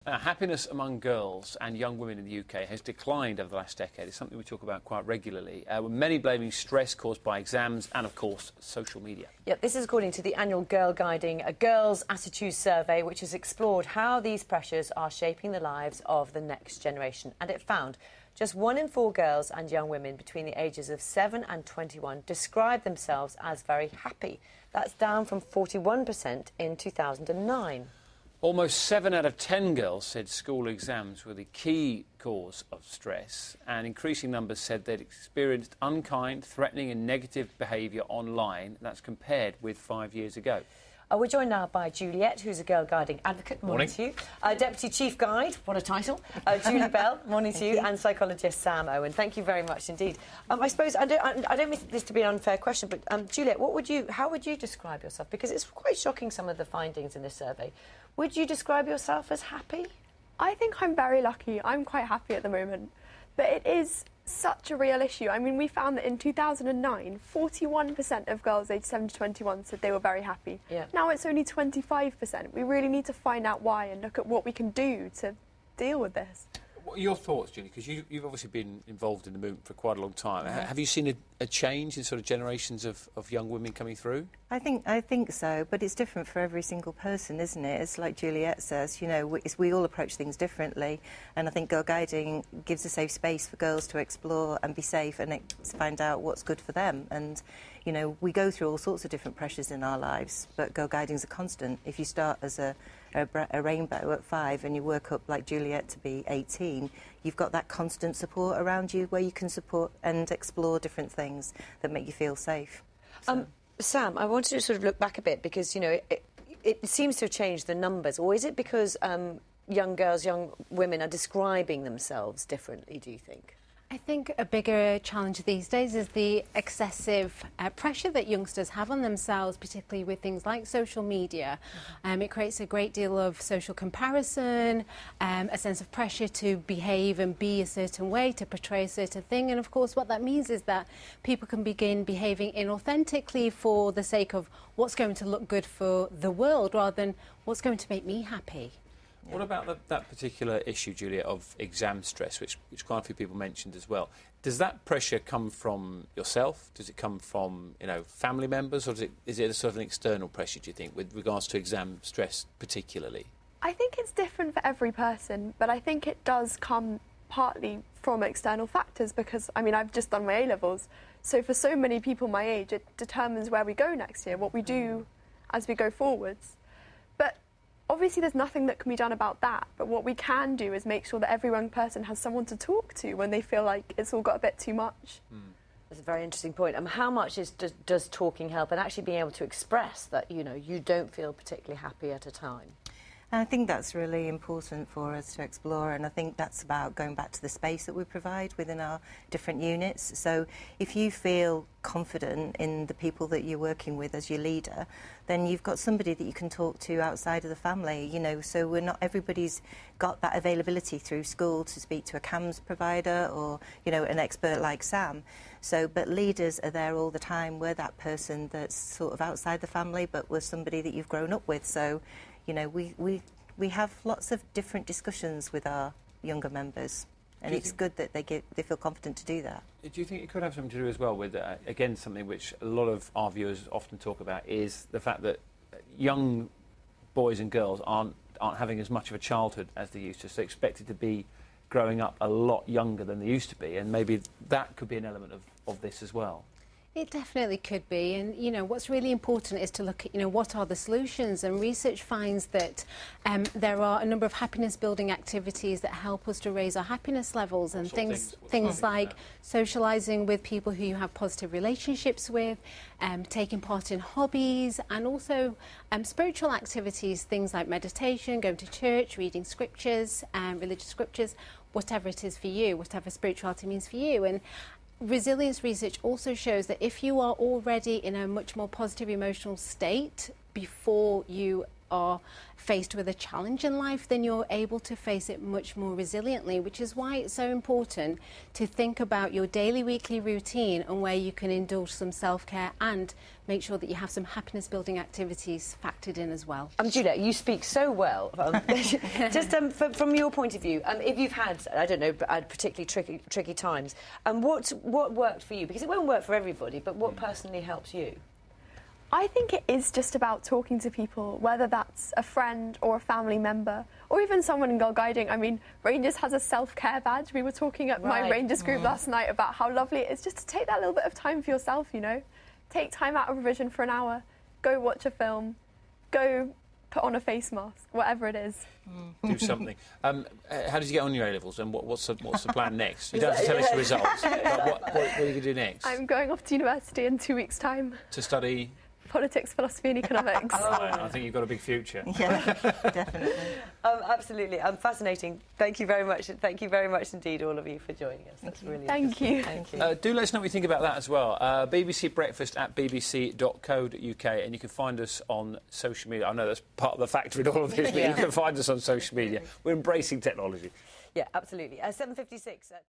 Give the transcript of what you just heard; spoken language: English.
Happiness among girls and young women in the UK has declined over the last decade. It's something we talk about quite regularly, with many blaming stress caused by exams and, of course, social media. Yep, this is according to the annual Girl Guiding, a Girls' Attitude Survey, which has explored how these pressures are shaping the lives of the next generation. And it found just 1 in 4 girls and young women between the ages of 7 and 21 describe themselves as very happy. That's down from 41% in 2009. Almost 7 out of 10 girls said school exams were the key cause of stress, and increasing numbers said they'd experienced unkind, threatening and negative behaviour online. That's compared with 5 years ago. We're joined now by Juliet, who's a Girl Guiding advocate. Morning to you. Deputy Chief Guide, what a title. Julie Bell, morning to you. And psychologist Sam Owen. Thank you very much indeed. I suppose, I don't mean this to be an unfair question, but Juliet, how would you describe yourself? Because it's quite shocking, some of the findings in this survey. Would you describe yourself as happy? I think I'm very lucky. I'm quite happy at the moment. But it is such a real issue. I mean, we found that in 2009, 41% of girls aged 7 to 21 said they were very happy. Yeah. Now it's only 25%. We really need to find out why and look at what we can do to deal with this. What are your thoughts, Julie? Because you've obviously been involved in the movement for quite a long time. Have you seen a change in sort of generations of young women coming through? I think so, but it's different for every single person, isn't it? It's like Juliet says, you know, we all approach things differently, and I think Girl Guiding gives a safe space for girls to explore and be safe and find out what's good for them. And, you know, we go through all sorts of different pressures in our lives, but Girl Guiding's a constant. If you start as a rainbow at 5 and you work up like Juliet to be 18, you've got that constant support around you where you can support and explore different things that make you feel safe. So. Sam, I wanted to sort of look back a bit because, you know, it seems to have changed the numbers. Or is it because young girls, young women are describing themselves differently, do you think? I think a bigger challenge these days is the excessive pressure that youngsters have on themselves, particularly with things like social media. It creates a great deal of social comparison, a sense of pressure to behave and be a certain way, to portray a certain thing. And of course, what that means is that people can begin behaving inauthentically for the sake of what's going to look good for the world rather than what's going to make me happy. What about that particular issue, Julia, of exam stress, which quite a few people mentioned as well? Does that pressure come from yourself? Does it come from, you know, family members, or is it a sort of an external pressure, do you think, with regards to exam stress particularly? I think it's different for every person, but I think it does come partly from external factors because, I mean, I've just done my A-levels, so for so many people my age, it determines where we go next year, what we do as we go forwards. But obviously, there's nothing that can be done about that, but what we can do is make sure that every young person has someone to talk to when they feel like it's all got a bit too much. That's a very interesting point. How much does talking help and actually being able to express that, you know, you don't feel particularly happy at a time? And I think that's really important for us to explore, and I think that's about going back to the space that we provide within our different units. So if you feel confident in the people that you're working with as your leader, then you've got somebody that you can talk to outside of the family, you know, so everybody's got that availability through school to speak to a CAMS provider or, you know, an expert like Sam. So, but leaders are there all the time. We're that person that's sort of outside the family, but we're somebody that you've grown up with. So, you know, we have lots of different discussions with our younger members, and it's good that they feel confident to do that. Do you think it could have something to do as well with, again, something which a lot of our viewers often talk about is the fact that young boys and girls aren't having as much of a childhood as they used to, so they're expected to be growing up a lot younger than they used to be, and maybe that could be an element of this as well. It definitely could be, and you know what's really important is to look at, you know, what are the solutions, and research finds that there are a number of happiness building activities that help us to raise our happiness levels, and things like socialising with people who you have positive relationships with, taking part in hobbies, and also spiritual activities, things like meditation, going to church, reading scriptures, religious scriptures, whatever it is for you, whatever spirituality means for you. And resilience research also shows that if you are already in a much more positive emotional state before you are faced with a challenge in life, then you're able to face it much more resiliently, which is why it's so important to think about your daily, weekly routine and where you can indulge some self-care and make sure that you have some happiness-building activities factored in as well. Juliet, you speak so well. Just from your point of view, if you've had, I don't know, particularly tricky times, what worked for you? Because it won't work for everybody, but what personally helps you? I think it is just about talking to people, whether that's a friend or a family member, or even someone in Girl Guiding. I mean, Rangers has a self-care badge. We were talking at my Rangers group last night about how lovely it is just to take that little bit of time for yourself, you know? Take time out of revision for an hour, go watch a film, go put on a face mask, whatever it is. Do something. How did you get on your A-levels, and what's the plan next? You don't have to tell us the results, but what are you going to do next? I'm going off to university in 2 weeks' time. To study? Politics, philosophy and economics. Right, I think you've got a big future. Yeah, definitely. Absolutely. Fascinating. Thank you very much. Thank you very much indeed, all of you, for joining us. That's really interesting. Thank you. Do let us know what you think about that as well. BBC Breakfast at bbc.co.uk, and you can find us on social media. I know that's part of the factor in all of this, but you can find us on social media. We're embracing technology. Yeah, absolutely. 7:56.